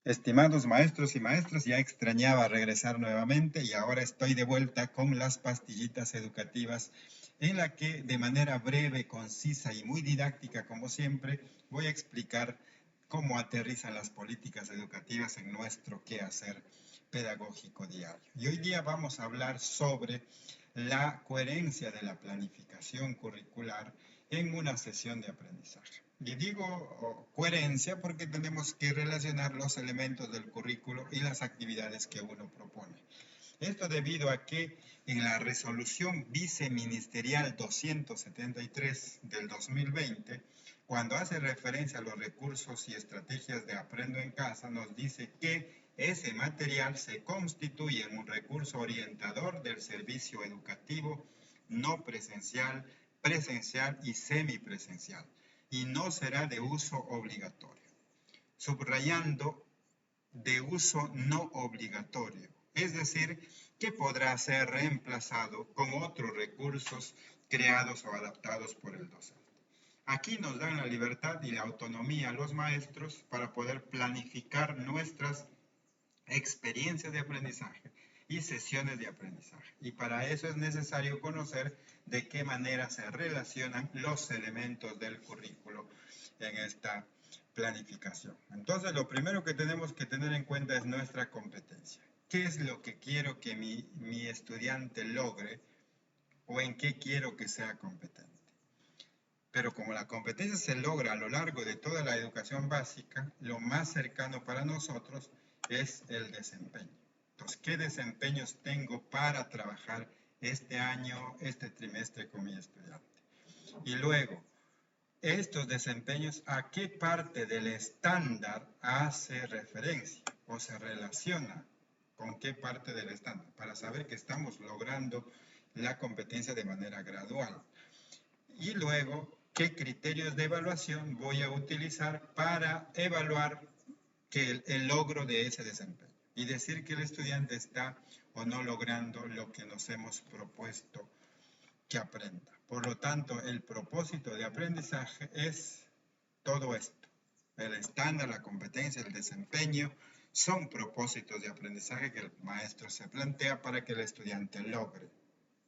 Estimados maestros y maestras, ya extrañaba regresar nuevamente y ahora estoy de vuelta con las pastillitas educativas en la que de manera breve, concisa y muy didáctica como siempre voy a explicar cómo aterrizan las políticas educativas en nuestro quehacer pedagógico diario. Y hoy día vamos a hablar sobre la coherencia de la planificación curricular en una sesión de aprendizaje. Y digo coherencia porque tenemos que relacionar los elementos del currículo y las actividades que uno propone. Esto debido a que en la resolución viceministerial 273 del 2020, cuando hace referencia a los recursos y estrategias de Aprendo en Casa, nos dice que ese material se constituye en un recurso orientador del servicio educativo no presencial, presencial y semipresencial, y no será de uso obligatorio. Subrayando de uso no obligatorio, es decir, que podrá ser reemplazado con otros recursos creados o adaptados por el docente. Aquí nos dan la libertad y la autonomía a los maestros para poder planificar nuestras experiencias de aprendizaje y sesiones de aprendizaje. Y para eso es necesario conocer de qué manera se relacionan los elementos del currículo en esta planificación. Entonces, lo primero que tenemos que tener en cuenta es nuestra competencia. ¿Qué es lo que quiero que mi estudiante logre o en qué quiero que sea competente? Pero como la competencia se logra a lo largo de toda la educación básica, lo más cercano para nosotros es el desempeño. Entonces, ¿qué desempeños tengo para trabajar este año, este trimestre con mi estudiante? Y luego, estos desempeños, ¿a qué parte del estándar hace referencia o se relaciona con qué parte del estándar? Para saber que estamos logrando la competencia de manera gradual. Y luego, ¿qué criterios de evaluación voy a utilizar para evaluar que el logro de ese desempeño? Y decir que el estudiante está o no logrando lo que nos hemos propuesto que aprenda. Por lo tanto, el propósito de aprendizaje es todo esto. El estándar, la competencia, el desempeño, son propósitos de aprendizaje que el maestro se plantea para que el estudiante logre,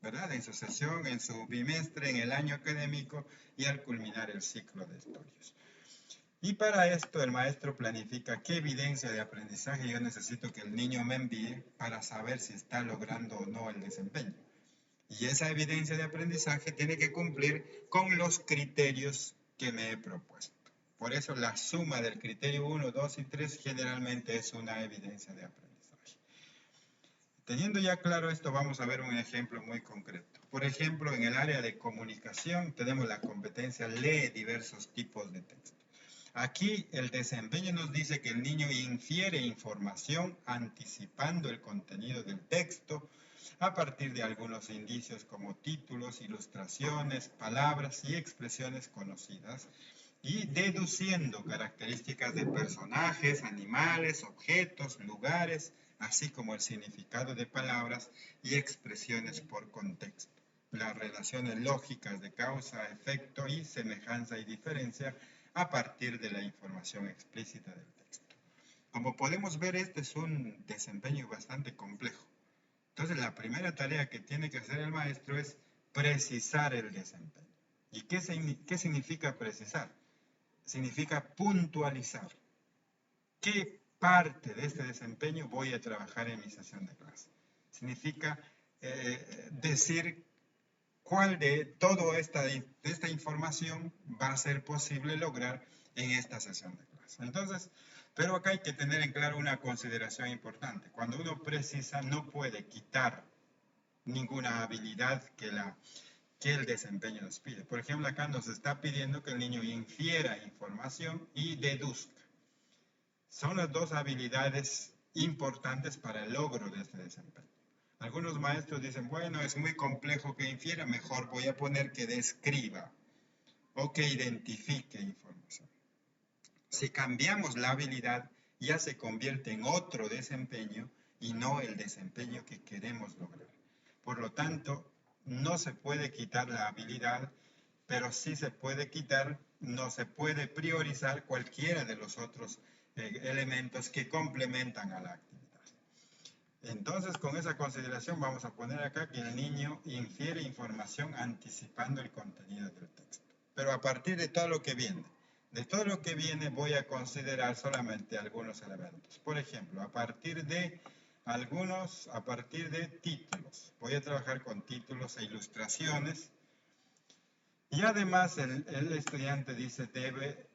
¿verdad? En su sesión, en su bimestre, en el año académico y al culminar el ciclo de estudios. Y para esto el maestro planifica qué evidencia de aprendizaje yo necesito que el niño me envíe para saber si está logrando o no el desempeño. Y esa evidencia de aprendizaje tiene que cumplir con los criterios que me he propuesto. Por eso la suma del criterio 1, 2 y 3 generalmente es una evidencia de aprendizaje. Teniendo ya claro esto, vamos a ver un ejemplo muy concreto. Por ejemplo, en el área de comunicación tenemos la competencia lee diversos tipos de texto. Aquí el desempeño nos dice que el niño infiere información anticipando el contenido del texto a partir de algunos indicios como títulos, ilustraciones, palabras y expresiones conocidas y deduciendo características de personajes, animales, objetos, lugares, así como el significado de palabras y expresiones por contexto. Las relaciones lógicas de causa, efecto y semejanza y diferencia a partir de la información explícita del texto. Como podemos ver, este es un desempeño bastante complejo. Entonces, la primera tarea que tiene que hacer el maestro es precisar el desempeño. ¿Y qué significa precisar? Significa puntualizar. ¿Qué parte de este desempeño voy a trabajar en mi sesión de clase? Significa decir cuál de toda esta información va a ser posible lograr en esta sesión de clase. Entonces, pero acá hay que tener en claro una consideración importante. Cuando uno precisa, no puede quitar ninguna habilidad que el desempeño nos pide. Por ejemplo, acá nos está pidiendo que el niño infiera información y deduzca. Son las dos habilidades importantes para el logro de este desempeño. Algunos maestros dicen, bueno, es muy complejo que infiera, mejor voy a poner que describa o que identifique información. Si cambiamos la habilidad, ya se convierte en otro desempeño y no el desempeño que queremos lograr. Por lo tanto, no se puede quitar la habilidad, pero sí se puede quitar, no se puede priorizar cualquiera de los otros elementos que complementan a la actividad. Entonces, con esa consideración vamos a poner acá que el niño infiere información anticipando el contenido del texto. Pero a partir de todo lo que viene, voy a considerar solamente algunos elementos. Por ejemplo, a partir de títulos. Voy a trabajar con títulos e ilustraciones. Y además el estudiante dice debe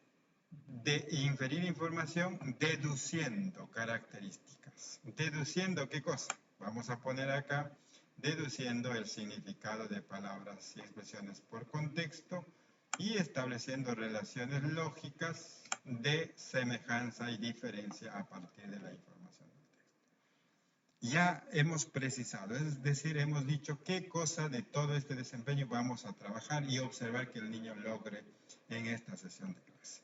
de inferir información deduciendo características. ¿Deduciendo qué cosa? Vamos a poner acá, deduciendo el significado de palabras y expresiones por contexto y estableciendo relaciones lógicas de semejanza y diferencia a partir de la información del texto. Ya hemos precisado, es decir, hemos dicho qué cosa de todo este desempeño vamos a trabajar y observar que el niño logre en esta sesión de clase.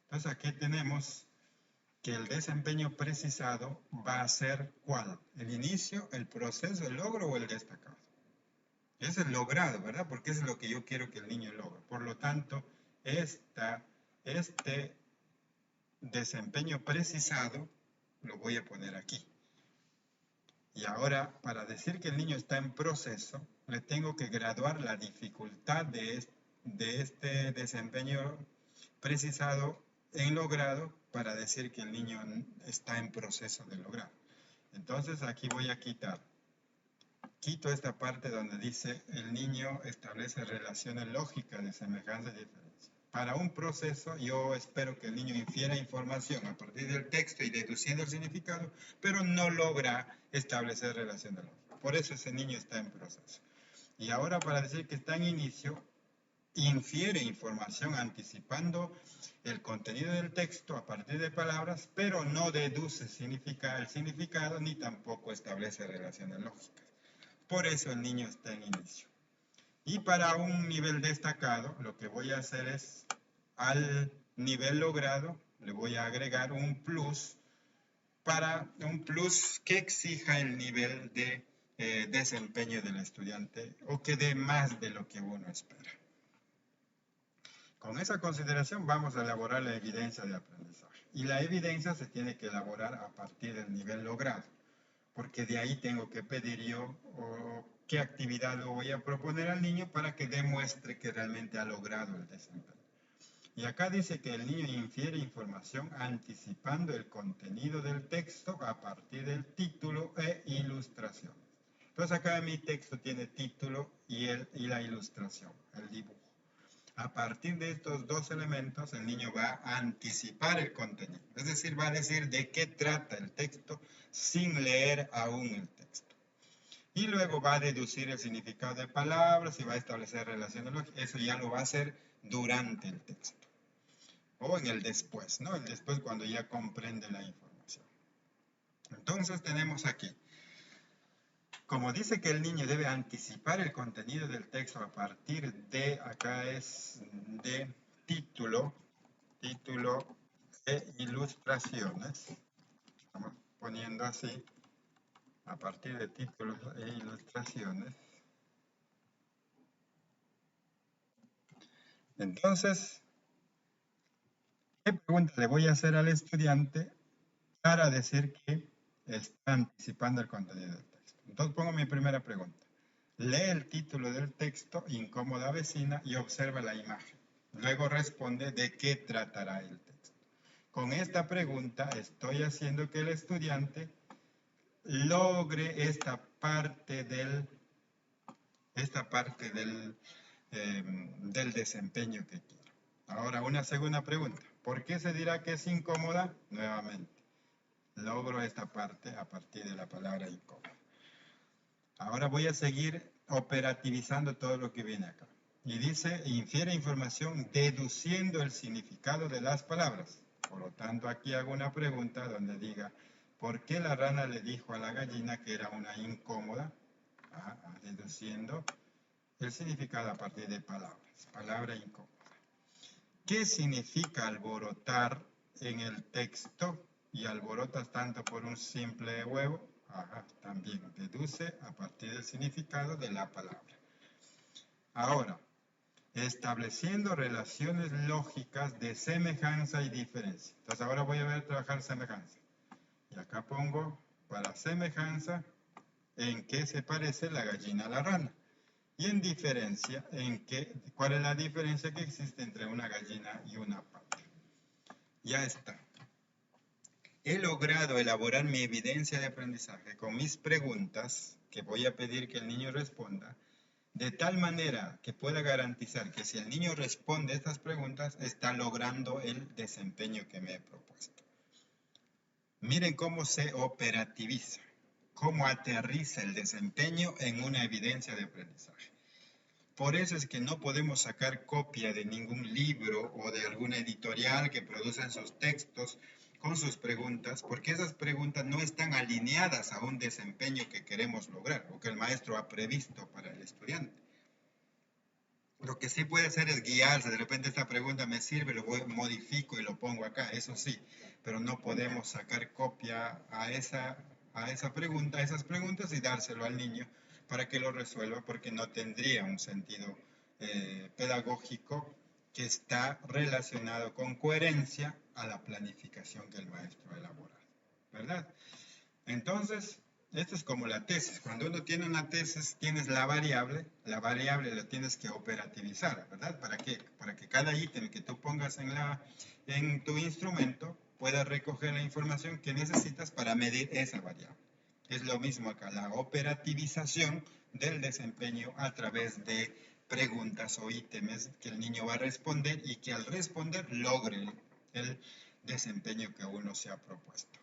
Entonces aquí tenemos que el desempeño precisado va a ser ¿cuál? El inicio, el proceso, el logro o el destacado. Es el logrado, ¿verdad? Porque es lo que yo quiero que el niño logre. Por lo tanto, este desempeño precisado lo voy a poner aquí. Y ahora, para decir que el niño está en proceso, le tengo que graduar la dificultad de este desempeño precisado en logrado para decir que el niño está en proceso de lograr. Entonces aquí voy a quito esta parte donde dice el niño establece relaciones lógicas de semejanza y diferencia. Para un proceso yo espero que el niño infiera información a partir del texto y deduciendo el significado, pero no logra establecer relaciones lógicas. Por eso ese niño está en proceso. Y ahora para decir que está en inicio, infiere información anticipando el contenido del texto a partir de palabras, pero no deduce el significado ni tampoco establece relaciones lógicas. Por eso el niño está en inicio. Y para un nivel destacado, lo que voy a hacer es, al nivel logrado, le voy a agregar un plus que exija el nivel de desempeño del estudiante o que dé más de lo que uno espera. Con esa consideración vamos a elaborar la evidencia de aprendizaje. Y la evidencia se tiene que elaborar a partir del nivel logrado, porque de ahí tengo que pedir yo qué actividad le voy a proponer al niño para que demuestre que realmente ha logrado el desempeño. Y acá dice que el niño infiere información anticipando el contenido del texto a partir del título e ilustración. Entonces acá mi texto tiene título y la ilustración, el dibujo. A partir de estos dos elementos, el niño va a anticipar el contenido. Es decir, va a decir de qué trata el texto sin leer aún el texto. Y luego va a deducir el significado de palabras y va a establecer relaciones lógicas. Eso ya lo va a hacer durante el texto. O en el después, ¿no? El después cuando ya comprende la información. Entonces tenemos aquí. Como dice que el niño debe anticipar el contenido del texto a partir de, acá es de título e ilustraciones, estamos poniendo así, a partir de títulos e ilustraciones. Entonces, ¿qué pregunta le voy a hacer al estudiante para decir que está anticipando el contenido del texto? Entonces pongo mi primera pregunta. Lee el título del texto, Incómoda vecina, y observa la imagen. Luego responde de qué tratará el texto. Con esta pregunta estoy haciendo que el estudiante logre esta parte del desempeño que quiero. Ahora, una segunda pregunta. ¿Por qué se dirá que es incómoda? Nuevamente, logro esta parte a partir de la palabra incómoda. Ahora voy a seguir operativizando todo lo que viene acá. Y dice, infiere información deduciendo el significado de las palabras. Por lo tanto, aquí hago una pregunta donde diga, ¿por qué la rana le dijo a la gallina que era una incómoda? Deduciendo el significado a partir de palabras. Palabra incómoda. ¿Qué significa alborotar en el texto? Y alborotas tanto por un simple huevo. También deduce a partir del significado de la palabra. Ahora, estableciendo relaciones lógicas de semejanza y diferencia. Entonces ahora voy a ver trabajar semejanza. Y acá pongo para semejanza en qué se parece la gallina a la rana. Y en diferencia, ¿cuál es la diferencia que existe entre una gallina y una pata? Ya está. He logrado elaborar mi evidencia de aprendizaje con mis preguntas, que voy a pedir que el niño responda, de tal manera que pueda garantizar que si el niño responde a estas preguntas, está logrando el desempeño que me he propuesto. Miren cómo se operativiza, cómo aterriza el desempeño en una evidencia de aprendizaje. Por eso es que no podemos sacar copia de ningún libro o de alguna editorial que produzcan sus textos con sus preguntas, porque esas preguntas no están alineadas a un desempeño que queremos lograr o que el maestro ha previsto para el estudiante. Lo que sí puede hacer es guiarse, de repente esta pregunta me sirve, modifico y lo pongo acá, eso sí, pero no podemos sacar copia a esas preguntas y dárselo al niño para que lo resuelva, porque no tendría un sentido pedagógico que está relacionado con coherencia a la planificación que el maestro ha elaborado, ¿verdad? Entonces, esto es como la tesis. Cuando uno tiene una tesis, tienes la variable la tienes que operativizar, ¿verdad? ¿Para qué? Para que cada ítem que tú pongas en tu instrumento pueda recoger la información que necesitas para medir esa variable. Es lo mismo acá, la operativización del desempeño a través de preguntas o ítems que el niño va a responder y que al responder logre el desempeño que uno se ha propuesto.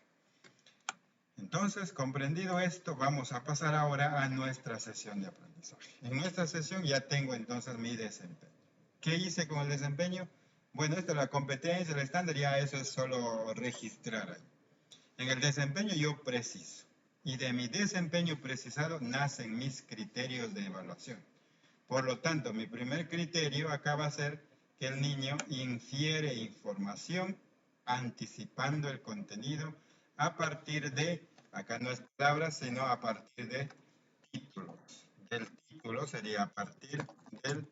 Entonces, comprendido esto, vamos a pasar ahora a nuestra sesión de aprendizaje. En nuestra sesión ya tengo entonces mi desempeño. ¿Qué hice con el desempeño? Bueno, esto es la competencia, el estándar, ya eso es solo registrar ahí. En el desempeño yo preciso. Y de mi desempeño precisado nacen mis criterios de evaluación. Por lo tanto, mi primer criterio acá va a ser que el niño infiere información anticipando el contenido a partir de, acá no es palabras, sino a partir de títulos. Del título sería a partir del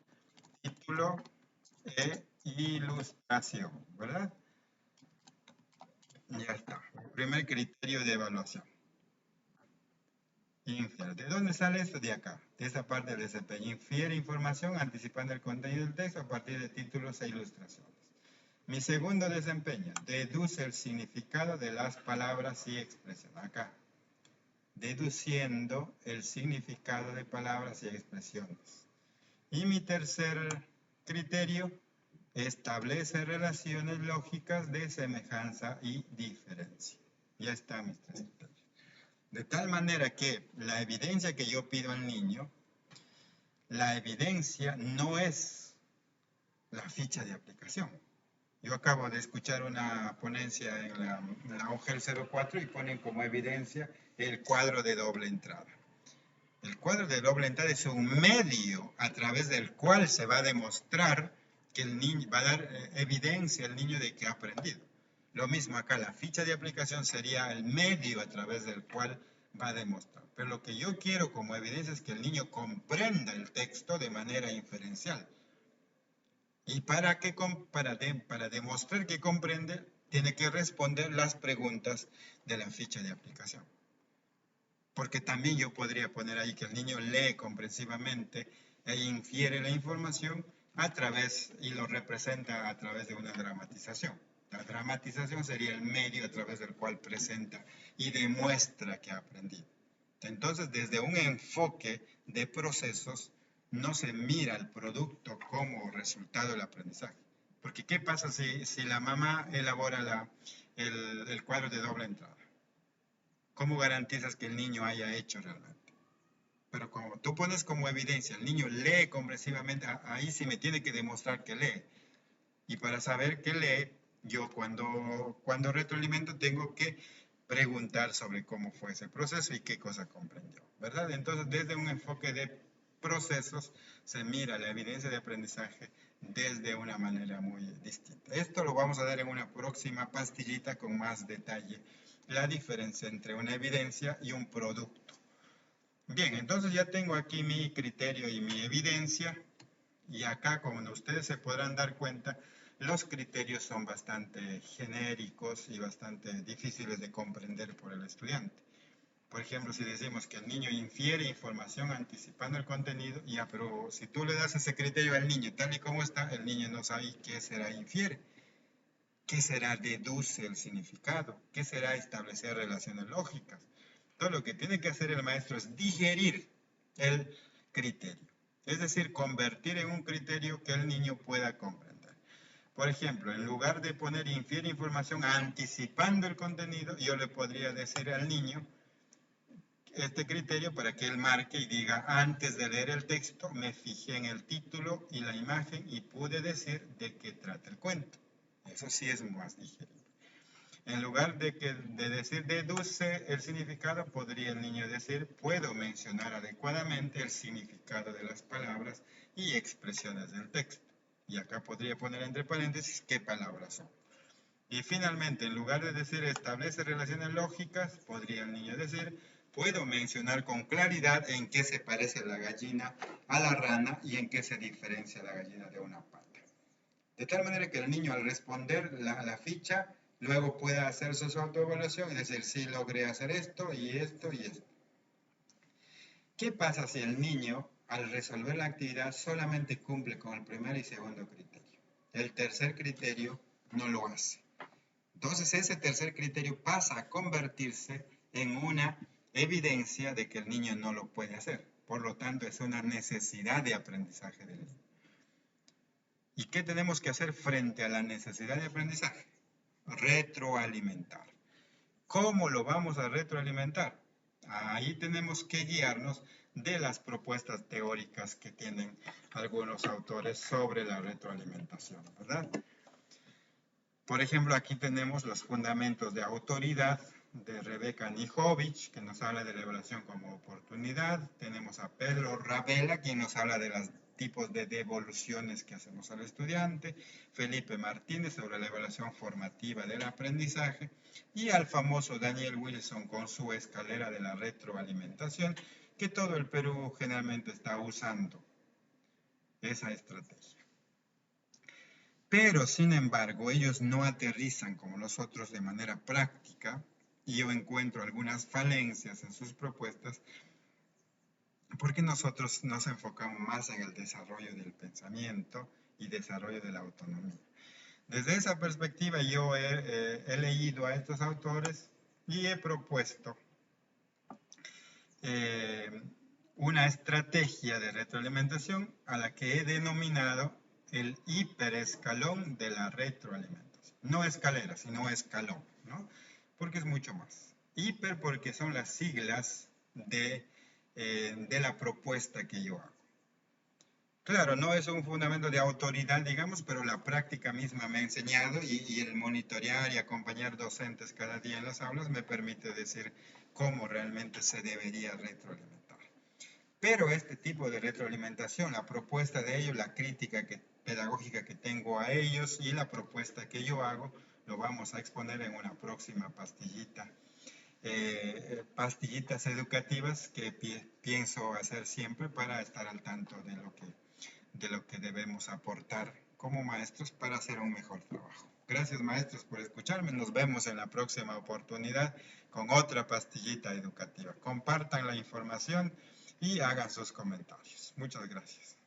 título e ilustración, ¿verdad? Ya está. El primer criterio de evaluación. Infiere. ¿De dónde sale esto? De acá, de esa parte del desempeño. Infiere información anticipando el contenido del texto a partir de títulos e ilustraciones. Mi segundo desempeño, deduce el significado de las palabras y expresiones. Acá, deduciendo el significado de palabras y expresiones. Y mi tercer criterio, establece relaciones lógicas de semejanza y diferencia. Ya están mis tres criterios. De tal manera que la evidencia que yo pido al niño, la evidencia no es la ficha de aplicación. Yo acabo de escuchar una ponencia en la OGEL 04 y ponen como evidencia el cuadro de doble entrada. El cuadro de doble entrada es un medio a través del cual se va a demostrar que el niño va a dar evidencia al niño de que ha aprendido. Lo mismo acá, la ficha de aplicación sería el medio a través del cual va a demostrar. Pero lo que yo quiero como evidencia es que el niño comprenda el texto de manera inferencial. Y para demostrar que comprende, tiene que responder las preguntas de la ficha de aplicación. Porque también yo podría poner ahí que el niño lee comprensivamente e infiere la información y lo representa a través de una dramatización. La dramatización sería el medio a través del cual presenta y demuestra que ha aprendido. Entonces, desde un enfoque de procesos, no se mira el producto como resultado del aprendizaje. Porque ¿qué pasa si la mamá elabora el cuadro de doble entrada? ¿Cómo garantizas que el niño haya hecho realmente? Pero como tú pones como evidencia, el niño lee comprensivamente, ahí sí me tiene que demostrar que lee. Y para saber que lee, yo cuando retroalimento tengo que preguntar sobre cómo fue ese proceso y qué cosa comprendió, ¿verdad? Entonces, desde un enfoque de procesos, se mira la evidencia de aprendizaje desde una manera muy distinta. Esto lo vamos a ver en una próxima pastillita con más detalle, la diferencia entre una evidencia y un producto. Bien, entonces ya tengo aquí mi criterio y mi evidencia. Y acá, como ustedes se podrán dar cuenta, los criterios son bastante genéricos y bastante difíciles de comprender por el estudiante. Por ejemplo, si decimos que el niño infiere información anticipando el contenido, ya, pero si tú le das ese criterio al niño tal y como está, el niño no sabe qué será infiere, qué será deduce el significado, qué será establecer relaciones lógicas. Todo lo que tiene que hacer el maestro es digerir el criterio, es decir, convertir en un criterio que el niño pueda comprender. Por ejemplo, en lugar de poner infiere información anticipando el contenido, yo le podría decir al niño este criterio para que él marque y diga, antes de leer el texto, me fijé en el título y la imagen y pude decir de qué trata el cuento. Eso sí es más digerible. En lugar de decir deduce el significado, podría el niño decir, puedo mencionar adecuadamente el significado de las palabras y expresiones del texto. Y acá podría poner entre paréntesis qué palabras son. Y finalmente, en lugar de decir establece relaciones lógicas, podría el niño decir, puedo mencionar con claridad en qué se parece la gallina a la rana y en qué se diferencia la gallina de una pata. De tal manera que el niño al responder la ficha, luego pueda hacer su autoevaluación y decir, sí, logré hacer esto y esto y esto. ¿Qué pasa si el niño al resolver la actividad solamente cumple con el primer y segundo criterio? El tercer criterio no lo hace. Entonces ese tercer criterio pasa a convertirse en una evidencia de que el niño no lo puede hacer. Por lo tanto, es una necesidad de aprendizaje del niño. ¿Y qué tenemos que hacer frente a la necesidad de aprendizaje? Retroalimentar. ¿Cómo lo vamos a retroalimentar? Ahí tenemos que guiarnos de las propuestas teóricas que tienen algunos autores sobre la retroalimentación, ¿verdad? Por ejemplo, aquí tenemos los fundamentos de autoridad de Rebecca Nijovic, que nos habla de la evaluación como oportunidad. Tenemos a Pedro Ravela, quien nos habla de los tipos de devoluciones que hacemos al estudiante. Felipe Martínez sobre la evaluación formativa del aprendizaje. Y al famoso Daniel Wilson con su escalera de la retroalimentación, que todo el Perú generalmente está usando esa estrategia. Pero, sin embargo, ellos no aterrizan como nosotros de manera práctica y yo encuentro algunas falencias en sus propuestas porque nosotros nos enfocamos más en el desarrollo del pensamiento y desarrollo de la autonomía. Desde esa perspectiva yo he leído a estos autores y he propuesto una estrategia de retroalimentación a la que he denominado el hiperescalón de la retroalimentación. No escalera, sino escalón, ¿no? Porque es mucho más. Hiper porque son las siglas de la propuesta que yo hago. Claro, no es un fundamento de autoridad, digamos, pero la práctica misma me ha enseñado y el monitorear y acompañar docentes cada día en las aulas me permite decir cómo realmente se debería retroalimentar. Pero este tipo de retroalimentación, la propuesta de ellos, la crítica pedagógica que tengo a ellos y la propuesta que yo hago, lo vamos a exponer en una próxima pastillita. Pastillitas educativas que pienso hacer siempre para estar al tanto de lo que debemos aportar como maestros para hacer un mejor trabajo. Gracias maestros por escucharme. Nos vemos en la próxima oportunidad con otra pastillita educativa. Compartan la información y hagan sus comentarios. Muchas gracias.